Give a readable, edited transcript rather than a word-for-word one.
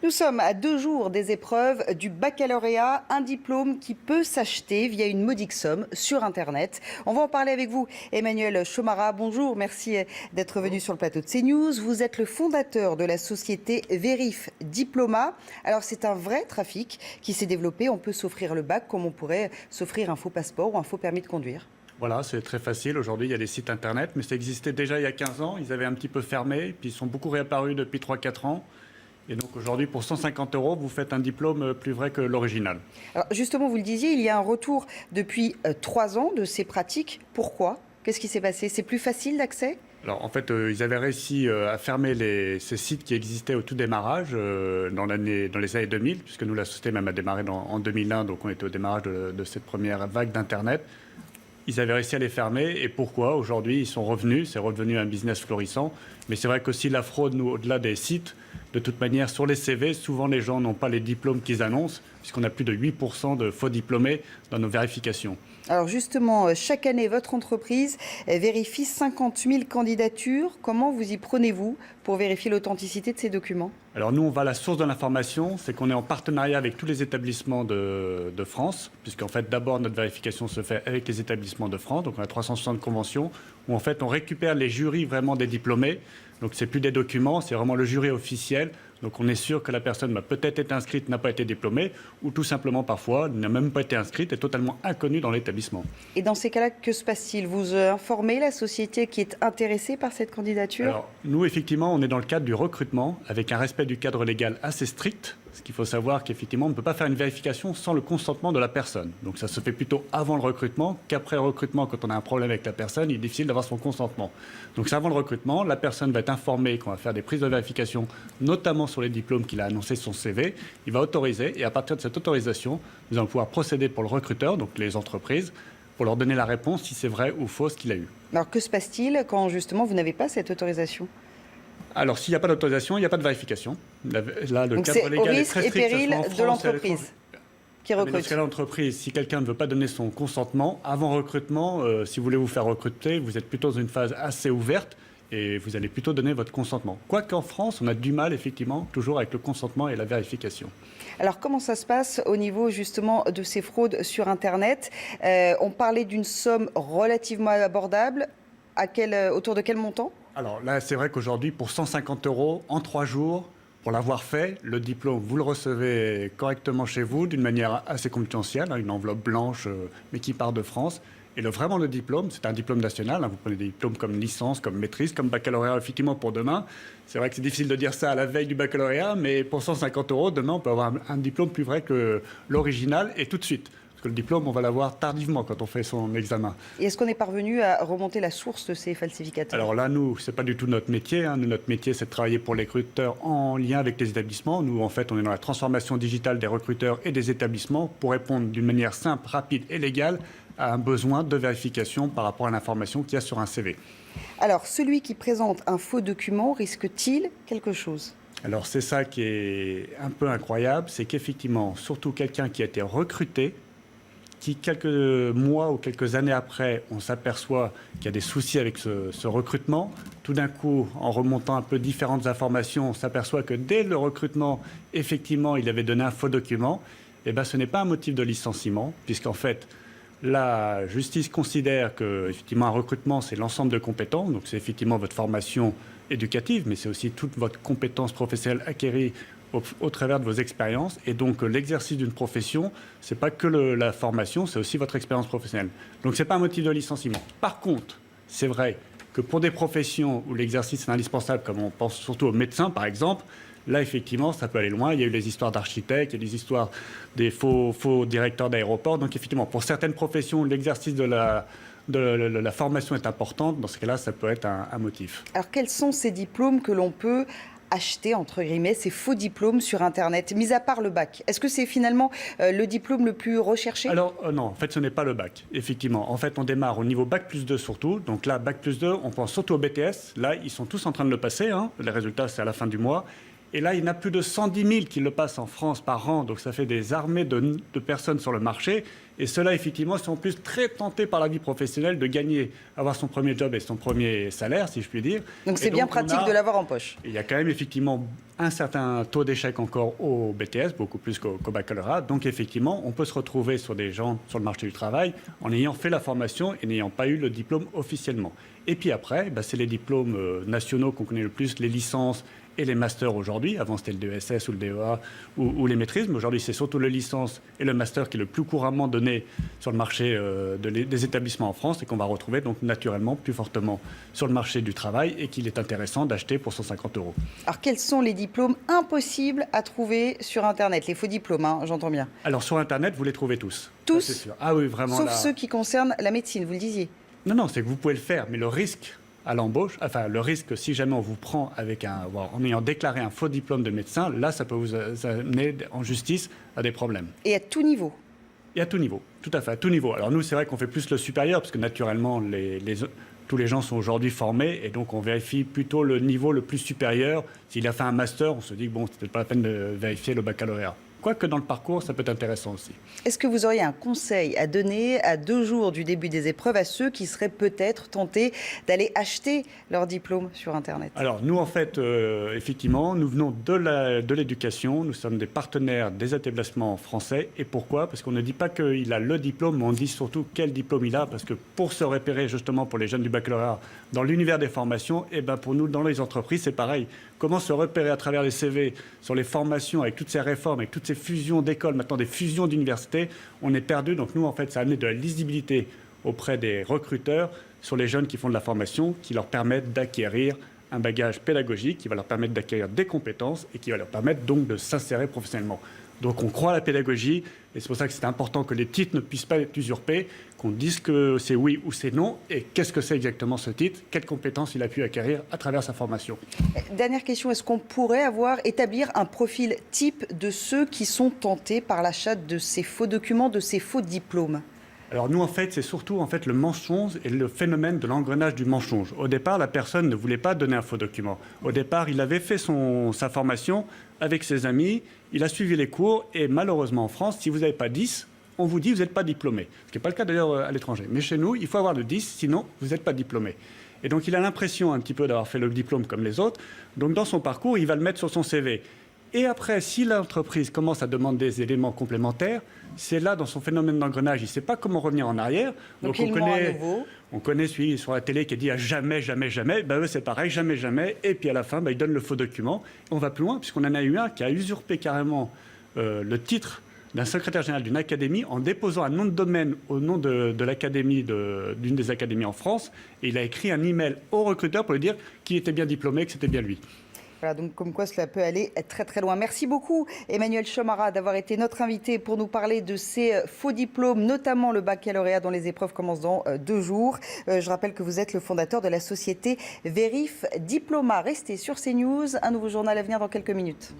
Nous sommes à 2 jours des épreuves du baccalauréat, un diplôme qui peut s'acheter via une modique somme sur Internet. On va en parler avec vous, Emmanuel Chomara. Bonjour, merci d'être venu sur le plateau de CNews. Vous êtes le fondateur de la société Vérif Diploma. Alors c'est un vrai trafic qui s'est développé. On peut s'offrir le bac comme on pourrait s'offrir un faux passeport ou un faux permis de conduire. Voilà, c'est très facile. Aujourd'hui, il y a des sites Internet, mais ça existait déjà il y a 15 ans. Ils avaient un petit peu fermé, puis ils sont beaucoup réapparus depuis 3-4 ans. Et donc aujourd'hui, pour 150 €, vous faites un diplôme plus vrai que l'original. Alors justement, vous le disiez, il y a un retour depuis 3 ans de ces pratiques. Pourquoi ? Qu'est-ce qui s'est passé ? C'est plus facile d'accès ? Alors en fait, ils avaient réussi à fermer ces sites qui existaient au tout démarrage dans les années 2000, puisque nous, la société même a démarré en 2001, donc on était au démarrage de cette première vague d'Internet. Ils avaient réussi à les fermer. Et pourquoi ? Aujourd'hui, ils sont revenus. C'est redevenu un business florissant. Mais c'est vrai qu'aussi la fraude, nous, au-delà des sites, de toute manière, sur les CV, souvent les gens n'ont pas les diplômes qu'ils annoncent, puisqu'on a plus de 8% de faux diplômés dans nos vérifications. Alors justement, chaque année, votre entreprise vérifie 50 000 candidatures. Comment vous y prenez-vous pour vérifier l'authenticité de ces documents ? Alors nous, on va à la source de l'information, c'est qu'on est en partenariat avec tous les établissements de France, puisqu'en fait, d'abord, notre vérification se fait avec les établissements de France, donc on a 360 conventions, où en fait, on récupère les jurys vraiment des diplômés. Donc c'est plus des documents, c'est vraiment le jury officiel. Donc on est sûr que la personne a peut-être été inscrite, n'a pas été diplômée, ou tout simplement parfois n'a même pas été inscrite, est totalement inconnue dans l'établissement. Et dans ces cas-là, que se passe-t-il ? Vous informez la société qui est intéressée par cette candidature ? Alors nous, effectivement, on est dans le cadre du recrutement, avec un respect du cadre légal assez strict. Ce qu'il faut savoir qu'effectivement, on ne peut pas faire une vérification sans le consentement de la personne. Donc ça se fait plutôt avant le recrutement qu'après le recrutement. Quand on a un problème avec la personne, il est difficile d'avoir son consentement. Donc c'est avant le recrutement, la personne va être informée qu'on va faire des prises de vérification, notamment sur les diplômes qu'il a annoncés sur son CV. Il va autoriser et à partir de cette autorisation, nous allons pouvoir procéder pour le recruteur, donc les entreprises, pour leur donner la réponse si c'est vrai ou faux ce qu'il a eu. Alors que se passe-t-il quand justement vous n'avez pas cette autorisation ? Alors, s'il n'y a pas d'autorisation, il n'y a pas de vérification. Là, le Donc cadre c'est au légal est risque très et strict. péril de l'entreprise qui Dans ce recrute. cas-là, l'entreprise, si quelqu'un ne veut pas donner son consentement, avant recrutement, si vous voulez vous faire recruter, vous êtes plutôt dans une phase assez ouverte et vous allez plutôt donner votre consentement. Quoiqu'en France, on a du mal, effectivement, toujours avec le consentement et la vérification. Alors comment ça se passe au niveau justement de ces fraudes sur Internet ? On parlait d'une somme relativement abordable. Autour de quel montant ? Alors là, c'est vrai qu'aujourd'hui, pour 150 € en 3 jours, pour l'avoir fait, le diplôme, vous le recevez correctement chez vous, d'une manière assez confidentielle, une enveloppe blanche, mais qui part de France. Et vraiment, le diplôme, c'est un diplôme national. Vous prenez des diplômes comme licence, comme maîtrise, comme baccalauréat, effectivement, pour demain. C'est vrai que c'est difficile de dire ça à la veille du baccalauréat, mais pour 150 €, demain, on peut avoir un diplôme plus vrai que l'original et tout de suite. Parce que le diplôme, on va l'avoir tardivement quand on fait son examen. Et est-ce qu'on est parvenu à remonter la source de ces falsificateurs ? Alors là, nous, ce n'est pas du tout notre métier. Nous, notre métier, c'est de travailler pour les recruteurs en lien avec les établissements. Nous, en fait, on est dans la transformation digitale des recruteurs et des établissements pour répondre d'une manière simple, rapide et légale à un besoin de vérification par rapport à l'information qu'il y a sur un CV. Alors, celui qui présente un faux document risque-t-il quelque chose ? Alors, c'est ça qui est un peu incroyable, c'est qu'effectivement, surtout quelqu'un qui a été recruté, qui quelques mois ou quelques années après, on s'aperçoit qu'il y a des soucis avec ce recrutement. Tout d'un coup, en remontant un peu différentes informations, on s'aperçoit que dès le recrutement, effectivement, il avait donné un faux document. Eh bien, ce n'est pas un motif de licenciement, puisqu'en fait, la justice considère que, effectivement, un recrutement, c'est l'ensemble de compétences. Donc, c'est effectivement votre formation éducative, mais c'est aussi toute votre compétence professionnelle acquérie au travers de vos expériences. Et donc, l'exercice d'une profession, ce n'est pas que la formation, c'est aussi votre expérience professionnelle. Donc, ce n'est pas un motif de licenciement. Par contre, c'est vrai que pour des professions où l'exercice est indispensable, comme on pense surtout aux médecins, par exemple, là, effectivement, ça peut aller loin. Il y a eu les histoires d'architectes, il y a des histoires des faux directeurs d'aéroports. Donc, effectivement, pour certaines professions, l'exercice de la formation est importante. Dans ce cas-là, ça peut être un motif. Alors, quels sont ces diplômes que l'on peut acheter, entre guillemets, ces faux diplômes sur Internet, mis à part le bac ? Est-ce que c'est finalement le diplôme le plus recherché ? Alors non, en fait, ce n'est pas le bac, effectivement. En fait, on démarre au niveau bac plus 2 surtout. Donc là, bac plus 2, on pense surtout au BTS. Là, ils sont tous en train de le passer. Les résultats, c'est à la fin du mois. Et là, il y en a plus de 110 000 qui le passent en France par an. Donc ça fait des armées de personnes sur le marché. Et ceux-là, effectivement, sont en plus très tentés par la vie professionnelle de gagner, avoir son premier job et son premier salaire, si je puis dire. Donc c'est bien pratique de l'avoir en poche. Il y a quand même effectivement un certain taux d'échec encore au BTS, beaucoup plus qu'au baccalauréat. Donc effectivement, on peut se retrouver sur des gens sur le marché du travail en ayant fait la formation et n'ayant pas eu le diplôme officiellement. Et puis après, c'est les diplômes nationaux qu'on connaît le plus, les licences et les masters aujourd'hui. Avant, c'était le DESS ou le DEA ou les maîtrises. Mais aujourd'hui, c'est surtout le licence et le master qui est le plus couramment donné sur le marché des établissements en France et qu'on va retrouver donc naturellement plus fortement sur le marché du travail et qu'il est intéressant d'acheter pour 150 €. Alors, quels sont les diplômes impossibles à trouver sur Internet? Les faux diplômes, hein, j'entends bien. Alors, sur Internet, vous les trouvez tous. Tous? Ça, c'est sûr. Ah oui, vraiment. Sauf ceux qui concernent la médecine, vous le disiez. Non, c'est que vous pouvez le faire, mais le risque à l'embauche, enfin le risque si jamais on vous prend en ayant déclaré un faux diplôme de médecin, là ça peut vous amener en justice à des problèmes. Et à tout niveau? Et à tout niveau, tout à fait, à tout niveau. Alors nous c'est vrai qu'on fait plus le supérieur, parce que naturellement tous les gens sont aujourd'hui formés, et donc on vérifie plutôt le niveau le plus supérieur. S'il a fait un master, on se dit que bon, c'est peut-être pas la peine de vérifier le baccalauréat. Quoique dans le parcours, ça peut être intéressant aussi. Est-ce que vous auriez un conseil à donner à 2 jours du début des épreuves à ceux qui seraient peut-être tentés d'aller acheter leur diplôme sur Internet? Alors nous, en fait, effectivement, nous venons de l'éducation. Nous sommes des partenaires des établissements français. Et pourquoi? Parce qu'on ne dit pas qu'il a le diplôme, mais on dit surtout quel diplôme il a. Parce que pour se repérer, justement, pour les jeunes du baccalauréat, dans l'univers des formations, et pour nous, dans les entreprises, c'est pareil. Comment se repérer à travers les CV sur les formations, avec toutes ces réformes, avec toutes ces fusions d'écoles, maintenant des fusions d'universités, on est perdu. Donc nous, en fait, ça a amené de la lisibilité auprès des recruteurs sur les jeunes qui font de la formation, qui leur permettent d'acquérir un bagage pédagogique, qui va leur permettre d'acquérir des compétences et qui va leur permettre donc de s'insérer professionnellement. Donc on croit à la pédagogie et c'est pour ça que c'est important que les titres ne puissent pas être usurpés, qu'on dise que c'est oui ou c'est non et qu'est-ce que c'est exactement ce titre, quelles compétences il a pu acquérir à travers sa formation. Dernière question, est-ce qu'on pourrait établir un profil type de ceux qui sont tentés par l'achat de ces faux documents, de ces faux diplômes? Alors nous, en fait, c'est surtout le mensonge et le phénomène de l'engrenage du mensonge. Au départ, la personne ne voulait pas donner un faux document. Au départ, il avait fait sa formation avec ses amis, il a suivi les cours et malheureusement en France, si vous n'avez pas 10, on vous dit que vous n'êtes pas diplômé. Ce qui n'est pas le cas d'ailleurs à l'étranger. Mais chez nous, il faut avoir le 10, sinon vous n'êtes pas diplômé. Et donc il a l'impression un petit peu d'avoir fait le diplôme comme les autres. Donc dans son parcours, il va le mettre sur son CV. Et après, si l'entreprise commence à demander des éléments complémentaires, c'est là, dans son phénomène d'engrenage, il ne sait pas comment revenir en arrière. Donc on connaît celui sur la télé qui dit jamais, jamais, jamais. Eux, c'est pareil, jamais, jamais. Et puis à la fin, il donne le faux document. On va plus loin, puisqu'on en a eu un qui a usurpé carrément le titre d'un secrétaire général d'une académie en déposant un nom de domaine au nom de l'académie, d'une des académies en France. Et il a écrit un email au recruteur pour lui dire qu'il était bien diplômé, que c'était bien lui. Voilà, donc comme quoi cela peut aller très très loin. Merci beaucoup Emmanuel Chomara d'avoir été notre invité pour nous parler de ces faux diplômes, notamment le baccalauréat dont les épreuves commencent dans 2 jours. Je rappelle que vous êtes le fondateur de la société Vérif Diploma. Restez sur CNews, un nouveau journal à venir dans quelques minutes.